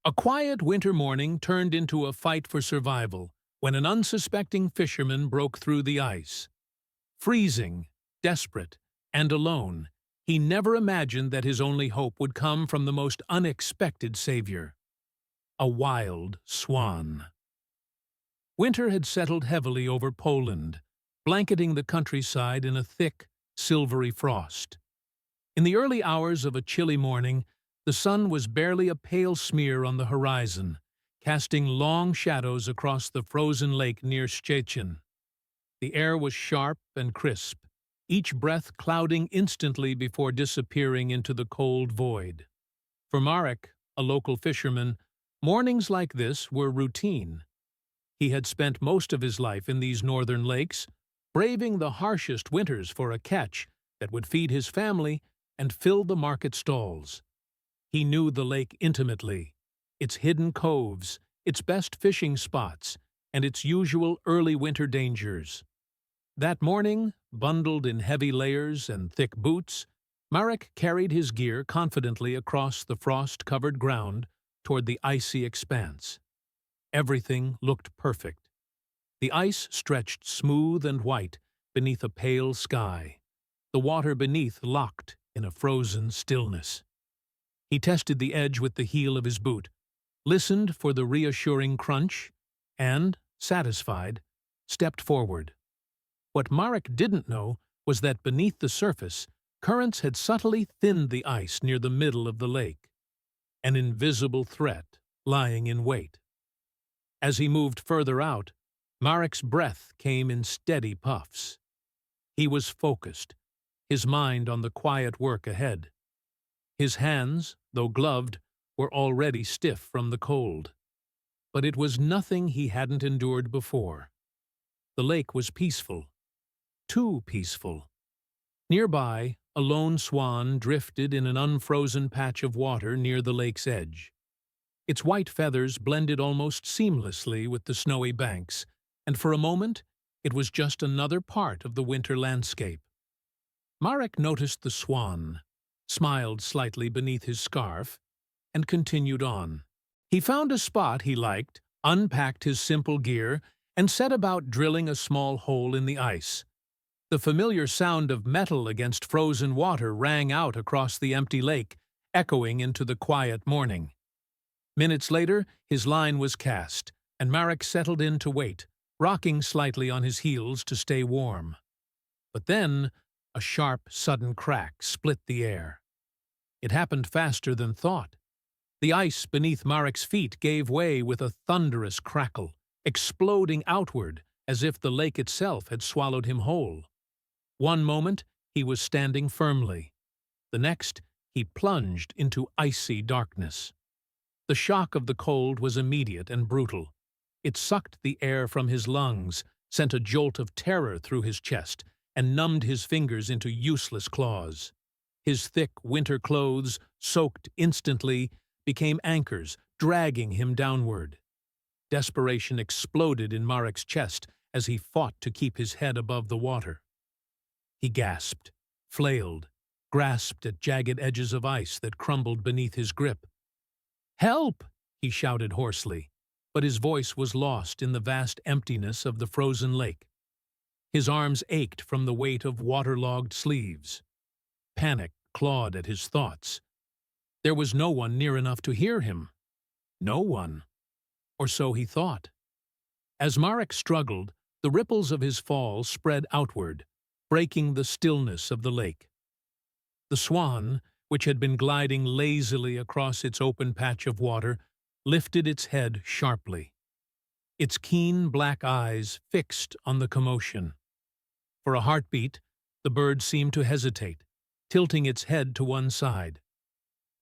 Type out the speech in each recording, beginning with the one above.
A quiet winter morning turned into a fight for survival when an unsuspecting fisherman broke through the ice. Freezing, desperate, and alone, he never imagined that his only hope would come from the most unexpected savior: a wild swan. Winter had settled heavily over Poland, blanketing the countryside in a thick, silvery frost. In the early hours of a chilly morning, the sun was barely a pale smear on the horizon, casting long shadows across the frozen lake near Szczecin. The air was sharp and crisp, each breath clouding instantly before disappearing into the cold void. For Marek, a local fisherman, mornings like this were routine. He had spent most of his life in these northern lakes, braving the harshest winters for a catch that would feed his family and fill the market stalls. He knew the lake intimately, its hidden coves, its best fishing spots, and its usual early winter dangers. That morning, bundled in heavy layers and thick boots, Marek carried his gear confidently across the frost-covered ground toward the icy expanse. Everything looked perfect. The ice stretched smooth and white beneath a pale sky, the water beneath locked in a frozen stillness. He tested the edge with the heel of his boot, listened for the reassuring crunch, and, satisfied, stepped forward. What Marek didn't know was that beneath the surface, currents had subtly thinned the ice near the middle of the lake, an invisible threat lying in wait. As he moved further out, Marek's breath came in steady puffs. He was focused, his mind on the quiet work ahead. His hands, though gloved, were already stiff from the cold. But it was nothing he hadn't endured before. The lake was peaceful. Too peaceful. Nearby, a lone swan drifted in an unfrozen patch of water near the lake's edge. Its white feathers blended almost seamlessly with the snowy banks, and for a moment it was just another part of the winter landscape. Marek noticed the swan, smiled slightly beneath his scarf, and continued on. He found a spot he liked, unpacked his simple gear, and set about drilling a small hole in the ice. The familiar sound of metal against frozen water rang out across the empty lake, echoing into the quiet morning. Minutes later, his line was cast, and Marek settled in to wait, rocking slightly on his heels to stay warm. But then, a sharp, sudden crack split the air. It happened faster than thought. The ice beneath Marek's feet gave way with a thunderous crackle, exploding outward as if the lake itself had swallowed him whole. One moment, he was standing firmly. The next, he plunged into icy darkness. The shock of the cold was immediate and brutal. It sucked the air from his lungs, sent a jolt of terror through his chest, and numbed his fingers into useless claws. His thick winter clothes, soaked instantly, became anchors, dragging him downward. Desperation exploded in Marek's chest as he fought to keep his head above the water. He gasped, flailed, grasped at jagged edges of ice that crumbled beneath his grip. "Help!" he shouted hoarsely, but his voice was lost in the vast emptiness of the frozen lake. His arms ached from the weight of waterlogged sleeves. Panic clawed at his thoughts. There was no one near enough to hear him. No one. Or so he thought. As Marek struggled, the ripples of his fall spread outward, breaking the stillness of the lake. The swan, which had been gliding lazily across its open patch of water, lifted its head sharply, its keen black eyes fixed on the commotion. For a heartbeat, the bird seemed to hesitate, tilting its head to one side.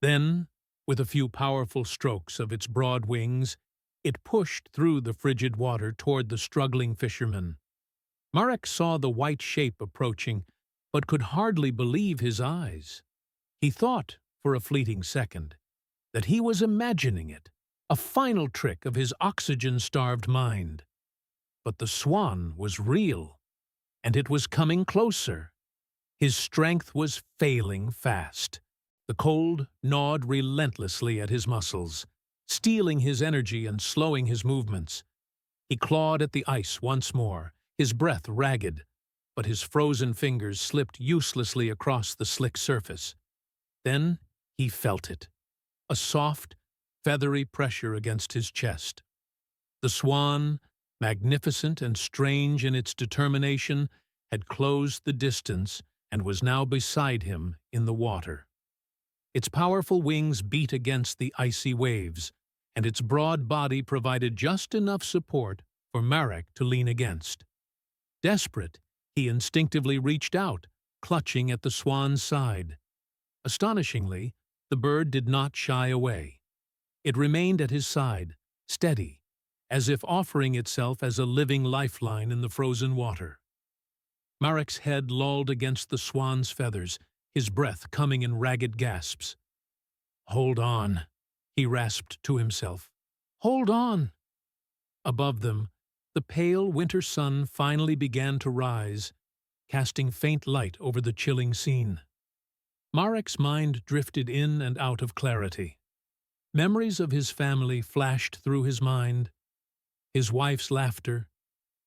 Then, with a few powerful strokes of its broad wings, it pushed through the frigid water toward the struggling fisherman. Marek saw the white shape approaching, but could hardly believe his eyes. He thought, for a fleeting second, that he was imagining it, a final trick of his oxygen-starved mind. But the swan was real, and it was coming closer. His strength was failing fast. The cold gnawed relentlessly at his muscles, stealing his energy and slowing his movements. He clawed at the ice once more, his breath ragged, but his frozen fingers slipped uselessly across the slick surface. Then he felt it, a soft, feathery pressure against his chest. The Swan, magnificent and strange in its determination, had closed the distance and was now beside him in the water. Its powerful wings beat against the icy waves, and its broad body provided just enough support for Marek to lean against. Desperate, he instinctively reached out, clutching at the Swan's side. Astonishingly, the bird did not shy away. It remained at his side, steady, as if offering itself as a living lifeline in the frozen water. Marek's head lolled against the Swan's feathers, his breath coming in ragged gasps. "Hold on," he rasped to himself. "Hold on!" Above them, the pale winter sun finally began to rise, casting faint light over the chilling scene. Marek's mind drifted in and out of clarity. Memories of his family flashed through his mind, his wife's laughter,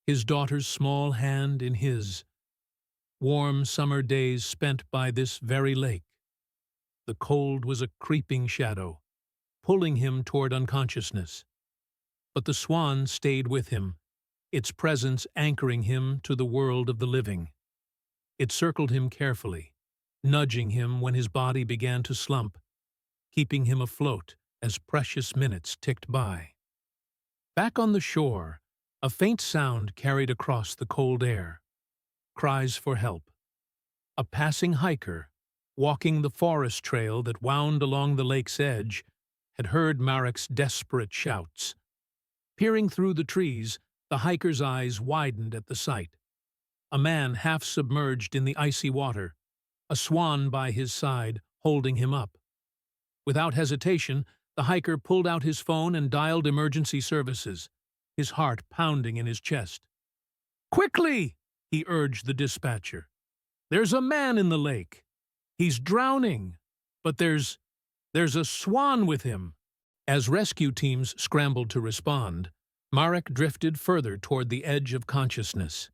his daughter's small hand in his. Warm summer days spent by this very lake. The cold was a creeping shadow, pulling him toward unconsciousness. But the Swan stayed with him, its presence anchoring him to the world of the living. It circled him carefully, nudging him when his body began to slump, keeping him afloat as precious minutes ticked by. Back on the shore, a faint sound carried across the cold air. Cries for help. A passing hiker, walking the forest trail that wound along the lake's edge, had heard Marek's desperate shouts. Peering through the trees, the hiker's eyes widened at the sight. A man half submerged in the icy water, a swan by his side, holding him up. Without hesitation, the hiker pulled out his phone and dialed emergency services, his heart pounding in his chest. "Quickly!" he urged the dispatcher. "There's a man in the lake. He's drowning, but there's a swan with him." As rescue teams scrambled to respond, Marek drifted further toward the edge of consciousness.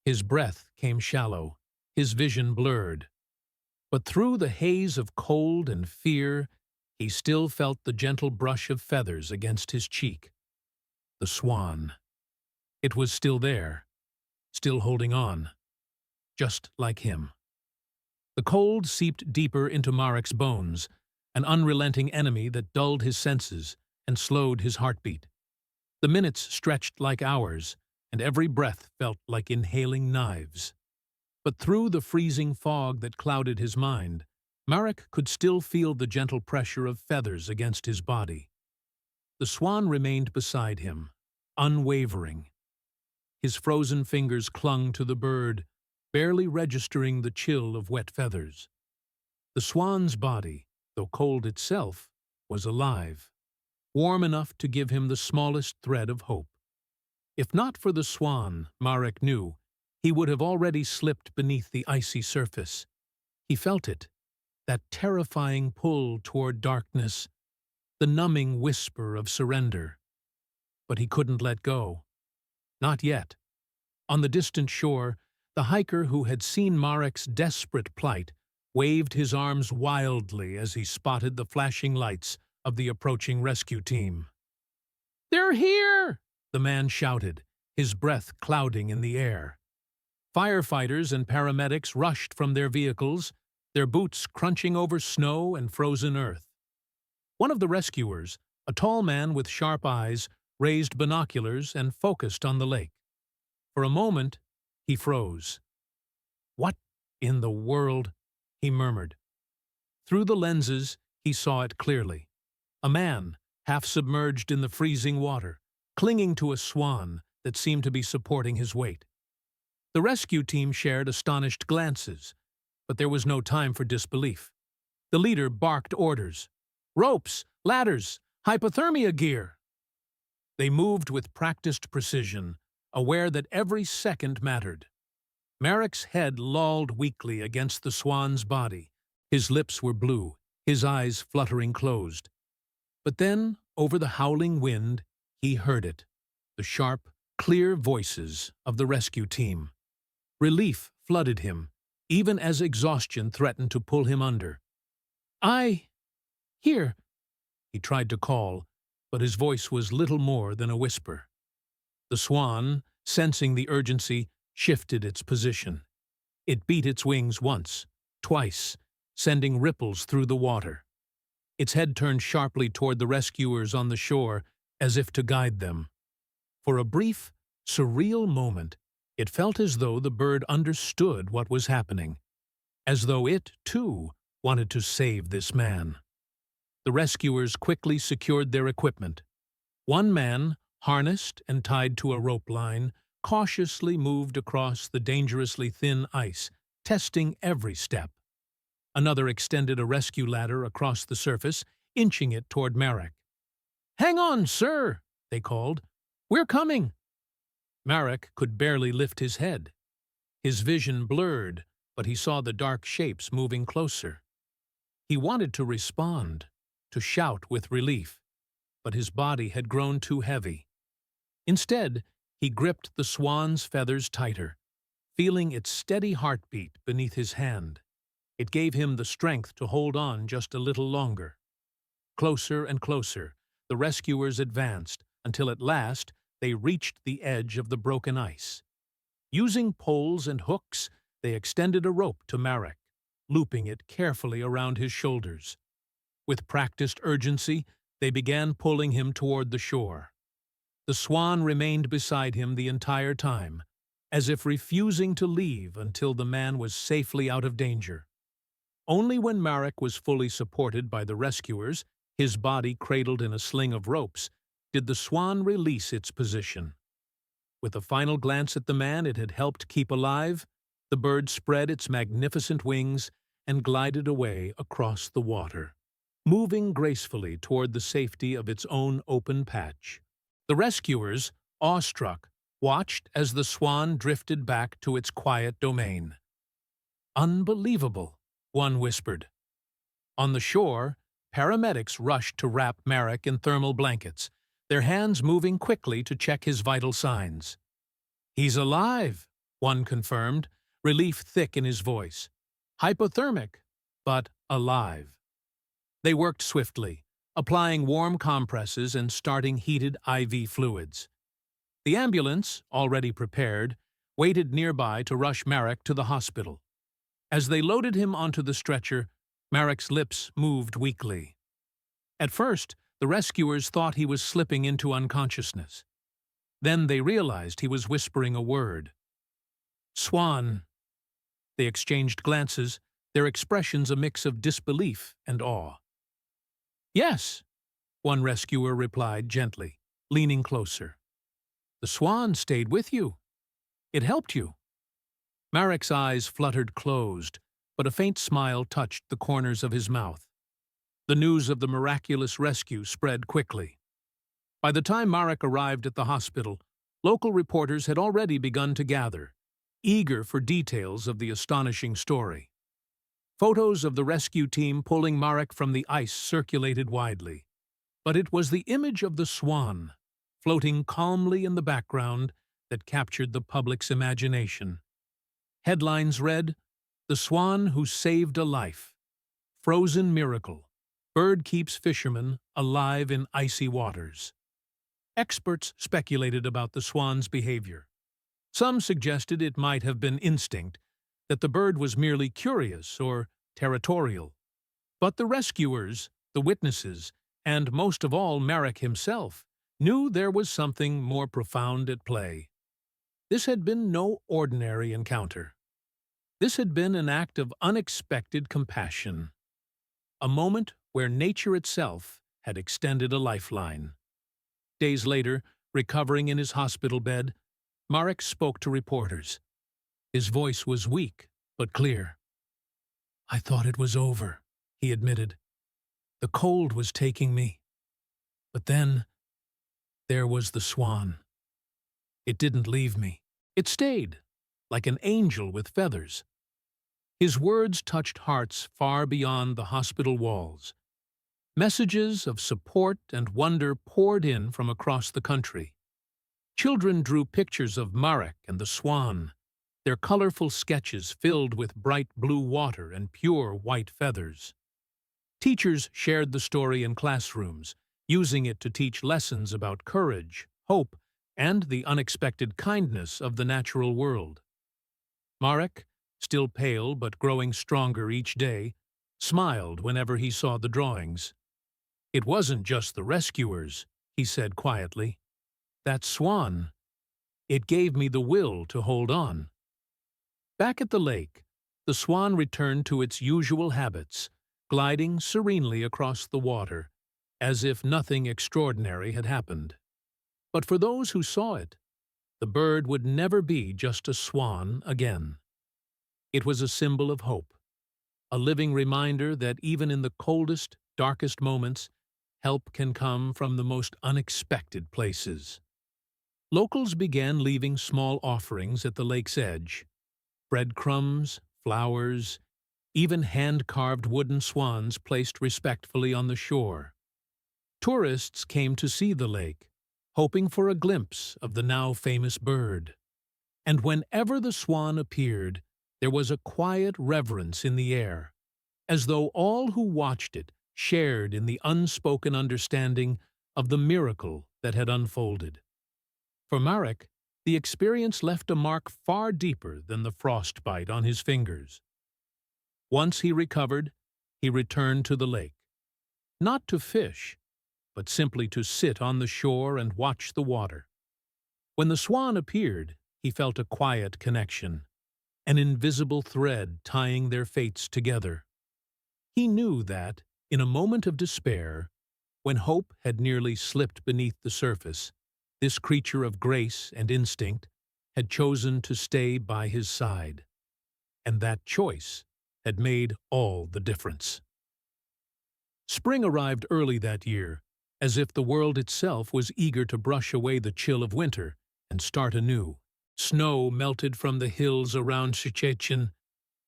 His breath came shallow, his vision blurred. But through the haze of cold and fear, he still felt the gentle brush of feathers against his cheek. The Swan. It was still there, still holding on, just like him. The cold seeped deeper into Marek's bones, an unrelenting enemy that dulled his senses and slowed his heartbeat. The minutes stretched like hours, and every breath felt like inhaling knives. But through the freezing fog that clouded his mind, Marek could still feel the gentle pressure of feathers against his body. The Swan remained beside him, unwavering. His frozen fingers clung to the bird, barely registering the chill of wet feathers. The Swan's body, though cold itself, was alive, warm enough to give him the smallest thread of hope. If not for the Swan, Marek knew, he would have already slipped beneath the icy surface. He felt it, that terrifying pull toward darkness, the numbing whisper of surrender. But he couldn't let go. Not yet. On the distant shore, the hiker who had seen Marek's desperate plight waved his arms wildly as he spotted the flashing lights of the approaching rescue team. "They're here!" the man shouted, his breath clouding in the air. Firefighters and paramedics rushed from their vehicles, their boots crunching over snow and frozen earth. One of the rescuers, a tall man with sharp eyes, raised binoculars and focused on the lake. For a moment, he froze. "What in the world?" he murmured. Through the lenses, he saw it clearly. A man, half submerged in the freezing water, clinging to a swan that seemed to be supporting his weight. The rescue team shared astonished glances, but there was no time for disbelief. The leader barked orders. "Ropes, ladders, hypothermia gear." They moved with practiced precision, aware that every second mattered. Marek's head lolled weakly against the Swan's body. His lips were blue, his eyes fluttering closed. But then, Over the howling wind, he heard it, the sharp, clear voices of the rescue team. Relief flooded him, even as exhaustion threatened to pull him under. Here, he tried to call, but his voice was little more than a whisper. The Swan, sensing the urgency, shifted its position. It beat its wings once, twice, sending ripples through the water. Its head turned sharply toward the rescuers on the shore, as if to guide them. For a brief, surreal moment, it felt as though the bird understood what was happening, as though it, too, wanted to save this man. The rescuers quickly secured their equipment. One man, harnessed and tied to a rope line, cautiously moved across the dangerously thin ice, testing every step. Another extended a rescue ladder across the surface, inching it toward Marek. "Hang on, sir," they called. "We're coming." Marek could barely lift his head. His vision blurred, but he saw the dark shapes moving closer. He wanted to respond, to shout with relief, but his body had grown too heavy. Instead, he gripped the Swan's feathers tighter, feeling its steady heartbeat beneath his hand. It gave him the strength to hold on just a little longer. Closer and closer, the rescuers advanced, until at last they reached the edge of the broken ice. Using poles and hooks, they extended a rope to Marek, looping it carefully around his shoulders. With practiced urgency, they began pulling him toward the shore. The Swan remained beside him the entire time, as if refusing to leave until the man was safely out of danger. Only when Marek was fully supported by the rescuers, his body cradled in a sling of ropes, did the Swan release its position. With a final glance at the man it had helped keep alive, the bird spread its magnificent wings and glided away across the water, moving gracefully toward the safety of its own open patch. The rescuers, awestruck, watched as the Swan drifted back to its quiet domain. "Unbelievable," one whispered. On the shore, paramedics rushed to wrap Marek in thermal blankets, their hands moving quickly to check his vital signs. "He's alive," one confirmed, relief thick in his voice. "Hypothermic, but alive." They worked swiftly, applying warm compresses and starting heated IV fluids. The ambulance, already prepared, waited nearby to rush Marek to the hospital. As they loaded him onto the stretcher, Marek's lips moved weakly. At first, the rescuers thought he was slipping into unconsciousness. Then they realized he was whispering a word. "Swan." They exchanged glances, their expressions a mix of disbelief and awe. "Yes," one rescuer replied gently, leaning closer. "The Swan stayed with you. It helped you." Marek's eyes fluttered closed, but a faint smile touched the corners of his mouth. The news of the miraculous rescue spread quickly. By the time Marek arrived at the hospital, local reporters had already begun to gather, eager for details of the astonishing story. Photos of the rescue team pulling Marek from the ice circulated widely. But it was the image of the Swan, floating calmly in the background, that captured the public's imagination. Headlines read, "The Swan Who Saved a Life. Frozen Miracle. Bird Keeps Fisherman Alive in Icy Waters." Experts speculated about the swan's behavior. Some suggested it might have been instinct, that the bird was merely curious or territorial. But the rescuers, the witnesses, and most of all Marek himself, knew there was something more profound at play. This had been no ordinary encounter. This had been an act of unexpected compassion. A moment where nature itself had extended a lifeline. Days later, recovering in his hospital bed, Marek spoke to reporters. His voice was weak, but clear. "I thought it was over," he admitted. "The cold was taking me. But then, there was the Swan. It didn't leave me. It stayed, like an angel with feathers." His words touched hearts far beyond the hospital walls. Messages of support and wonder poured in from across the country. Children drew pictures of Marek and the Swan, their colorful sketches filled with bright blue water and pure white feathers. Teachers shared the story in classrooms, using it to teach lessons about courage, hope, and the unexpected kindness of the natural world. Marek, still pale but growing stronger each day, smiled whenever he saw the drawings. "It wasn't just the rescuers," he said quietly. "That swan, it gave me the will to hold on." Back at the lake, the swan returned to its usual habits, gliding serenely across the water, as if nothing extraordinary had happened. But for those who saw it, the bird would never be just a swan again. It was a symbol of hope, a living reminder that even in the coldest, darkest moments, help can come from the most unexpected places. Locals began leaving small offerings at the lake's edge: breadcrumbs, flowers, even hand-carved wooden swans placed respectfully on the shore. Tourists came to see the lake, hoping for a glimpse of the now famous bird. And whenever the swan appeared, there was a quiet reverence in the air, as though all who watched it shared in the unspoken understanding of the miracle that had unfolded. For Marek, the experience left a mark far deeper than the frostbite on his fingers. Once he recovered, he returned to the lake, not to fish, but simply to sit on the shore and watch the water. When the swan appeared, he felt a quiet connection, an invisible thread tying their fates together. He knew that, in a moment of despair, when hope had nearly slipped beneath the surface, this creature of grace and instinct had chosen to stay by his side. And that choice had made all the difference. Spring arrived early that year, as if the world itself was eager to brush away the chill of winter and start anew. Snow melted from the hills around Szczecin,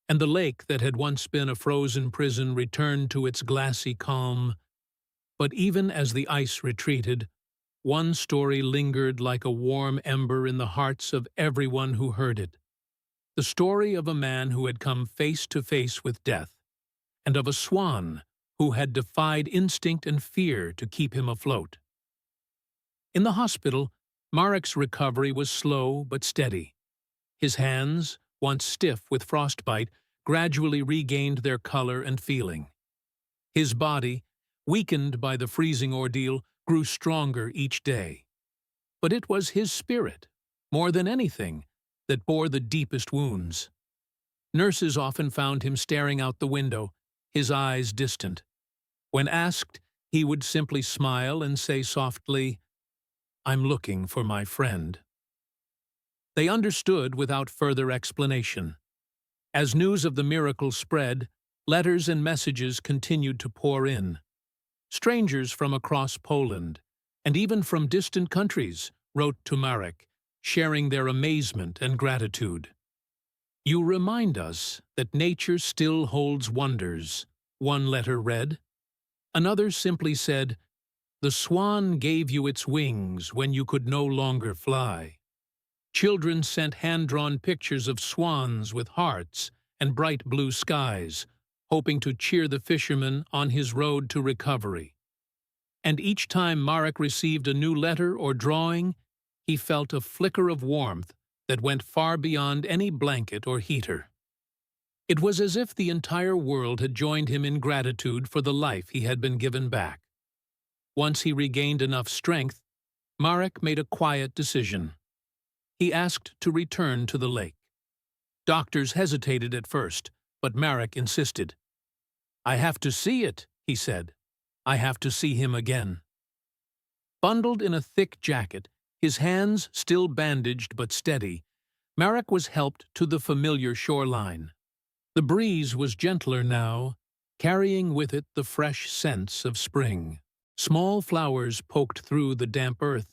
and the lake that had once been a frozen prison returned to its glassy calm. But even as the ice retreated, one story lingered like a warm ember in the hearts of everyone who heard it. The story of a man who had come face to face with death, and of a swan who had defied instinct and fear to keep him afloat. In the hospital, Marek's recovery was slow but steady. His hands, once stiff with frostbite, gradually regained their color and feeling. His body, weakened by the freezing ordeal, grew stronger each day. But it was his spirit, more than anything, that bore the deepest wounds. Nurses often found him staring out the window, his eyes distant. When asked, he would simply smile and say softly, "I'm looking for my friend." They understood without further explanation. As news of the miracle spread, letters and messages continued to pour in. Strangers from across Poland, and even from distant countries, wrote to Marek, sharing their amazement and gratitude. "You remind us that nature still holds wonders," one letter read. Another simply said, "The swan gave you its wings when you could no longer fly." Children sent hand-drawn pictures of swans with hearts and bright blue skies, hoping to cheer the fisherman on his road to recovery. And each time Marek received a new letter or drawing, he felt a flicker of warmth that went far beyond any blanket or heater. It was as if the entire world had joined him in gratitude for the life he had been given back. Once he regained enough strength, Marek made a quiet decision. He asked to return to the lake. Doctors hesitated at first, but Marek insisted. "I have to see it," he said. "I have to see him again." Bundled in a thick jacket, his hands still bandaged but steady, Marek was helped to the familiar shoreline. The breeze was gentler now, carrying with it the fresh scents of spring. Small flowers poked through the damp earth,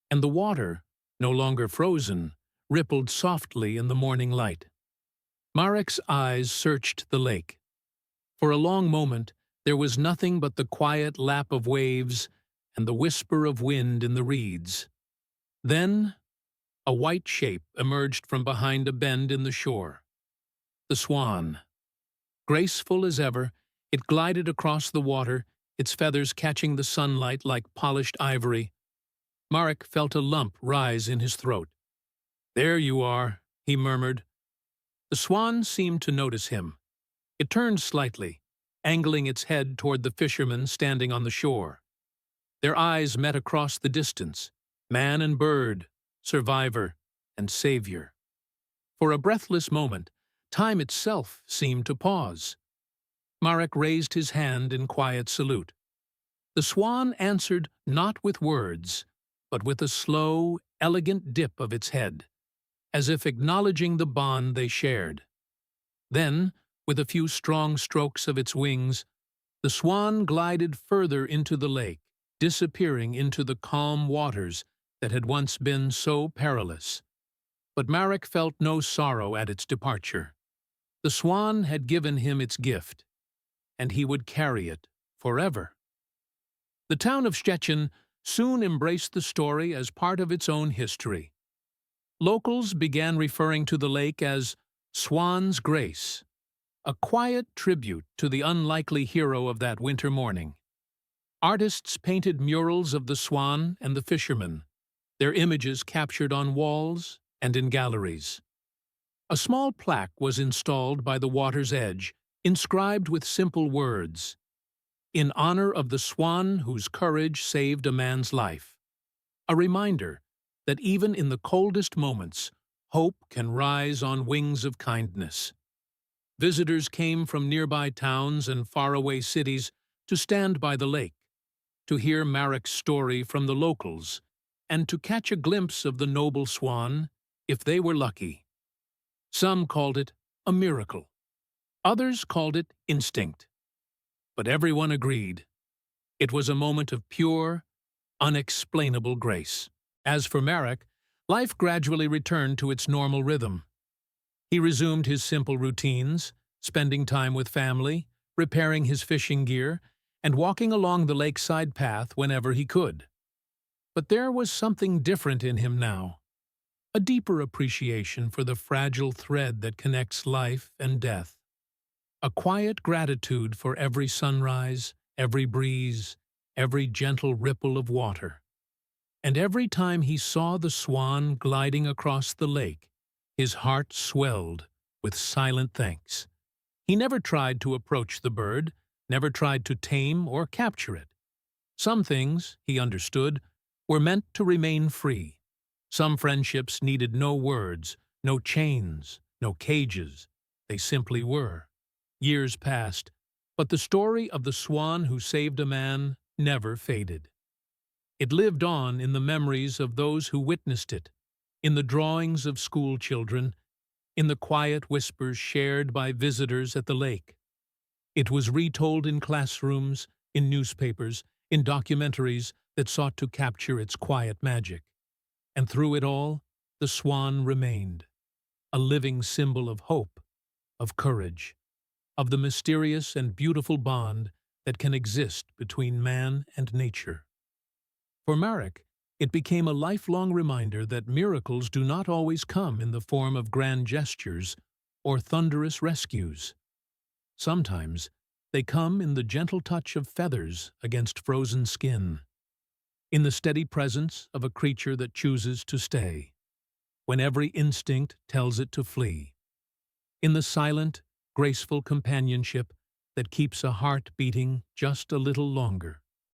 and the water, no longer frozen, rippled softly in the morning light. Marek's eyes searched the lake. For a long moment, There was nothing but the quiet lap of waves and the whisper of wind in the reeds. Then, a white shape emerged from behind a bend in the shore. The Swan. Graceful as ever, it glided across the water, its feathers catching the sunlight like polished ivory. Marek felt a lump rise in his throat. "There you are," he murmured. The Swan seemed to notice him. It turned slightly, angling its head toward the fisherman standing on the shore. Their eyes met across the distance, man and bird, survivor and savior. For a breathless moment, time itself seemed to pause. Marek raised his hand in quiet salute. The Swan answered not with words, but with a slow, elegant dip of its head, as if acknowledging the bond they shared. Then, with a few strong strokes of its wings, the Swan glided further into the lake, disappearing into the calm waters that had once been so perilous. But Marek felt no sorrow at its departure. The Swan had given him its gift, and he would carry it forever. The town of Szczecin soon embraced the story as part of its own history. Locals began referring to the lake as Swan's Grace, a quiet tribute to the unlikely hero of that winter morning. Artists painted murals of the Swan and the fisherman, their images captured on walls and in galleries. A small plaque was installed by the water's edge, inscribed with simple words, "In honor of the Swan whose courage saved a man's life." A reminder that even in the coldest moments, hope can rise on wings of kindness. Visitors came from nearby towns and faraway cities to stand by the lake, to hear Marek's story from the locals, and to catch a glimpse of the noble Swan, if they were lucky. Some called it a miracle. Others called it instinct. But everyone agreed. It was a moment of pure, unexplainable grace. As for Marek, life gradually returned to its normal rhythm. He resumed his simple routines, spending time with family, repairing his fishing gear, and walking along the lakeside path whenever he could. But there was something different in him now, a deeper appreciation for the fragile thread that connects life and death, a quiet gratitude for every sunrise, every breeze, every gentle ripple of water. And every time he saw the Swan gliding across the lake, his heart swelled with silent thanks. He never tried to approach the bird, never tried to tame or capture it. Some things, he understood, were meant to remain free. Some friendships needed no words, no chains, no cages. They simply were. Years passed, but the story of the Swan who saved a man never faded. It lived on in the memories of those who witnessed it, in the drawings of school children, in the quiet whispers shared by visitors at the lake. It was retold in classrooms, in newspapers, in documentaries that sought to capture its quiet magic. And through it all, the Swan remained, a living symbol of hope, of courage, of the mysterious and beautiful bond that can exist between man and nature. For Marek, it became a lifelong reminder that miracles do not always come in the form of grand gestures or thunderous rescues. Sometimes they come in the gentle touch of feathers against frozen skin, in the steady presence of a creature that chooses to stay, when every instinct tells it to flee, in the silent, graceful companionship that keeps a heart beating just a little longer.